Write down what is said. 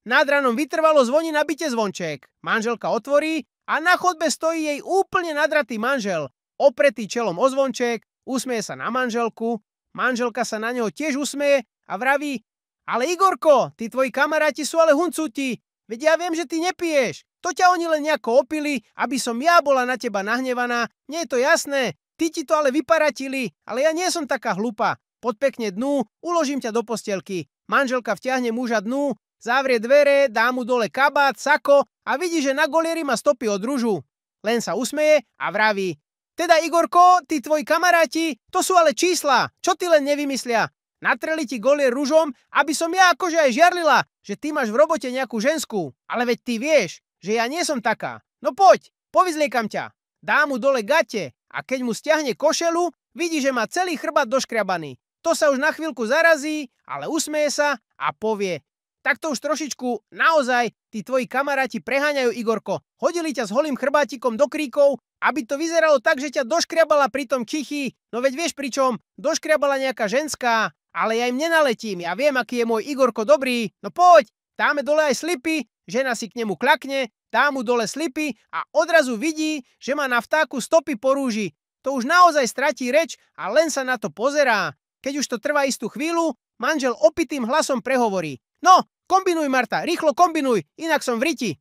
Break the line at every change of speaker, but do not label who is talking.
Nad ranom vytrvalo zvoní na byte zvonček. Manželka otvorí a na chodbe stojí jej úplne nadratý manžel, opretý čelom o zvonček, usmeje sa na manželku. Manželka sa na neho tiež usmeje a vraví: ale Igorko, tí tvoji kamaráti sú ale huncúti. Veď ja viem, že ty nepiješ. To ťa oni len nejako opili, aby som ja bola na teba nahnevaná. Nie je to jasné. Ty ti to ale vyparatili, ale ja nie som taká hlupa. Poď pekne dnu, uložím ťa do postielky. Manželka vtiahne muža dnu, zavrie dvere, dá mu dole kabát, sako a vidí, že na golieri má stopy od ružu. Len sa usmeje a vraví: teda Igorko, tí tvoji kamaráti, to sú ale čísla. Čo ty len nevymyslia? Natreli ti golier ružom, aby som ja akože aj žiarlila, že ty máš v robote nejakú ženskú. Ale veď ty vieš, že ja nie som taká. No poď, povyzliekam ťa. Dá mu dole gate a keď mu stiahne košelu, vidí, že má celý chrbát doškriabaný. To sa už na chvíľku zarazí, ale usmeje sa a povie: tak to už trošičku naozaj tí tvoji kamaráti preháňajú, Igorko. Hodili ťa s holým chrbátikom do kríkov, aby to vyzeralo tak, že ťa doškriabala pri tom čichy. No veď vieš pričom, doškriabala nejaká ženská. Ale ja im nenaletím, ja viem, aký je môj Igorko dobrý. No poď, dáme dole aj slipy, žena si k nemu klakne, dá mu dole slipy a odrazu vidí, že má na vtáku stopy po rúži. To už naozaj stratí reč a len sa na to pozerá. Keď už to trvá istú chvíľu, manžel opitým hlasom prehovorí: no, kombinuj, Marta, rýchlo kombinuj, inak som v riti.